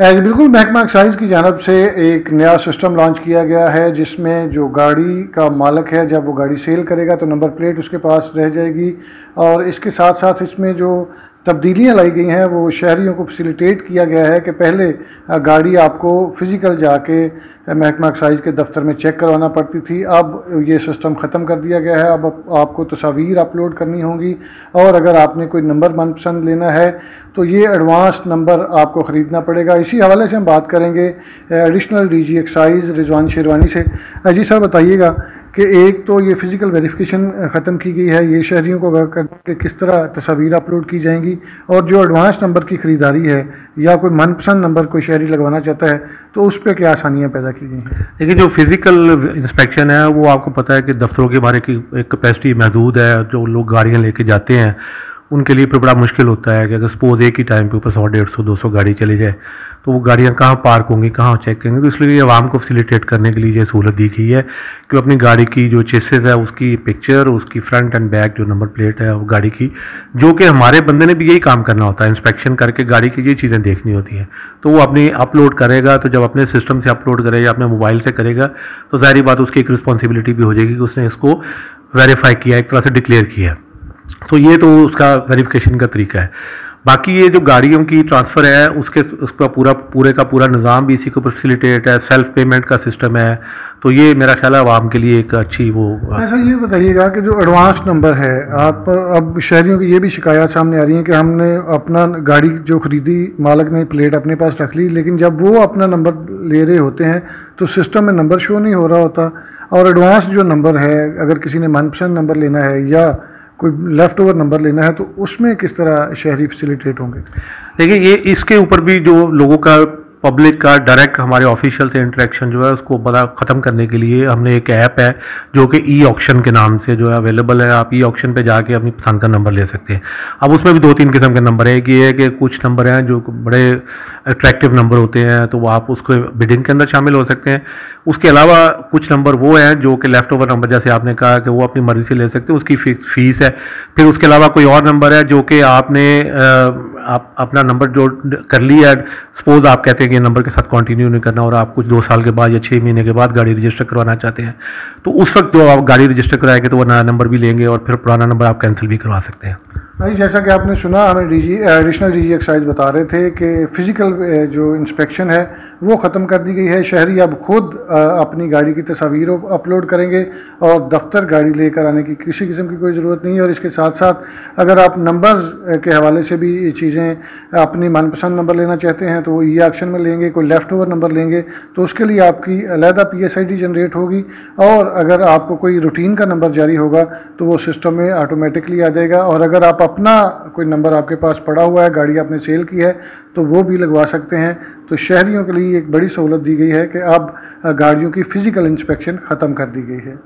बिल्कुल, महकमा एक्साइज की जानब से एक नया सिस्टम लॉन्च किया गया है जिसमें जो गाड़ी का मालिक है जब वो गाड़ी सेल करेगा तो नंबर प्लेट उसके पास रह जाएगी। और इसके साथ साथ इसमें जो तब्दीलियां लाई गई हैं वो शहरियों को फैसिलिटेट किया गया है कि पहले गाड़ी आपको फ़िज़िकल जाके महकमा एक्साइज के दफ्तर में चेक करवाना पड़ती थी। अब ये सिस्टम ख़त्म कर दिया गया है। अब आपको तस्वीर अपलोड करनी होगी और अगर आपने कोई नंबर मनपसंद लेना है तो ये एडवांस नंबर आपको ख़रीदना पड़ेगा। इसी हवाले से हम बात करेंगे additional DG excise Rizwan sherwani से। जी सर, बताइएगा कि एक तो ये फ़िज़िकल वेरिफिकेशन ख़त्म की गई है, ये शहरियों को आगाह कर कि किस तरह तस्वीर अपलोड की जाएंगी, और जो एडवांस नंबर की ख़रीदारी है या कोई मनपसंद नंबर कोई शहरी लगवाना चाहता है तो उस पर क्या आसानियाँ पैदा की गई हैं। देखिए, जो फिज़िकल इंस्पेक्शन है वो आपको पता है कि दफ्तरों के बारे की एक कैपेसिटी महदूद है। जो लोग गाड़ियाँ लेके जाते हैं उनके लिए फिर बड़ा मुश्किल होता है कि अगर सपोज एक ही टाइम पे ऊपर 100, 150, 200 गाड़ी चली जाए तो वो गाड़ियाँ कहाँ पार्क होंगी, कहाँ चेक करेंगे। तो इसलिए आवाम को फैसिलिटेट करने के लिए ये सहूलत दी गई है कि अपनी गाड़ी की जो चेसिस है उसकी पिक्चर, उसकी फ्रंट एंड बैक जो नंबर प्लेट है वो गाड़ी की, जो कि हमारे बंदे ने भी यही काम करना होता है, इंस्पेक्शन करके गाड़ी की ये चीज़ें देखनी होती हैं। तो वो अपनी अपलोड करेगा, तो जब अपने सिस्टम से अपलोड करेगा, अपने मोबाइल से करेगा, तो ज़ाहिर बात उसकी एक रिस्पॉन्सिबिलिटी भी हो जाएगी कि उसने इसको वेरीफाई किया, एक तरह से डिक्लेयर किया। तो ये तो उसका वेरिफिकेशन का तरीका है। बाकी ये जो गाड़ियों की ट्रांसफ़र है उसका पूरे का पूरा निज़ाम भी इसी को फैसिलिटेट है। सेल्फ पेमेंट का सिस्टम है, तो ये मेरा ख्याल है आवाम के लिए एक अच्छी वो। ऐसा ये बताइएगा कि जो एडवांस नंबर है, आप अब शहरियों की ये भी शिकायत सामने आ रही है कि हमने अपना गाड़ी जो ख़रीदी, मालिक ने प्लेट अपने पास रख ली, लेकिन जब वो अपना नंबर ले रहे होते हैं तो सिस्टम में नंबर शो नहीं हो रहा होता। और एडवांस जो नंबर है, अगर किसी ने मनपसंद नंबर लेना है या कोई लेफ़्ट ओवर नंबर लेना है तो उसमें किस तरह शहरी फैसिलिटेट होंगे। देखिए, ये इसके ऊपर भी जो लोगों का, पब्लिक का डायरेक्ट हमारे ऑफिशियल से इंटरेक्शन जो है उसको बड़ा ख़त्म करने के लिए हमने एक ऐप है जो कि ई ऑक्शन के नाम से जो है अवेलेबल है। आप ई ऑक्शन पे जाके अपनी पसंद का नंबर ले सकते हैं। अब उसमें भी 2-3 किस्म के नंबर है। एक ये है कि कुछ नंबर हैं जो बड़े अट्रैक्टिव नंबर होते हैं, तो वो आप उसको बिडिंग के अंदर शामिल हो सकते हैं। उसके अलावा कुछ नंबर वो हैं जो कि लेफ़्ट ओवर नंबर, जैसे आपने कहा कि वो अपनी मर्ज़ी से ले सकते हैं, उसकी फ़ीस है। फिर उसके अलावा कोई और नंबर है जो कि आपने आप अपना नंबर जो कर लिया, सपोज आप कहते हैं कि नंबर के साथ कंटिन्यू नहीं करना और आप कुछ 2 साल के बाद या 6 महीने के बाद गाड़ी रजिस्टर करवाना चाहते हैं, तो उस वक्त जो आप गाड़ी रजिस्टर कराएंगे तो वो नया नंबर भी लेंगे और फिर पुराना नंबर आप कैंसिल भी करवा सकते हैं। भाई, जैसा कि आपने सुना, हमें एडिशनल डीजी एक्साइज बता रहे थे कि फ़िज़िकल जो इंस्पेक्शन है वो ख़त्म कर दी गई है। शहरी अब खुद अपनी गाड़ी की तस्वीर अपलोड करेंगे और दफ्तर गाड़ी लेकर आने की किसी किस्म की कोई ज़रूरत नहीं है। और इसके साथ साथ अगर आप नंबर्स के हवाले से भी चीज़ें अपनी मनपसंद नंबर लेना चाहते हैं तो वो ई ऑक्शन में लेंगे, कोई लेफ़्ट ओवर नंबर लेंगे तो उसके लिए आपकी अलहदा PSID जनरेट होगी। और अगर आपको कोई रूटीन का नंबर जारी होगा तो वो सिस्टम में ऑटोमेटिकली आ जाएगा। और अगर आप अपना कोई नंबर आपके पास पड़ा हुआ है, गाड़ी आपने सेल की है, तो वो भी लगवा सकते हैं। तो शहरियों के लिए एक बड़ी सहूलत दी गई है कि अब गाड़ियों की फ़िज़िकल इंस्पेक्शन ख़त्म कर दी गई है।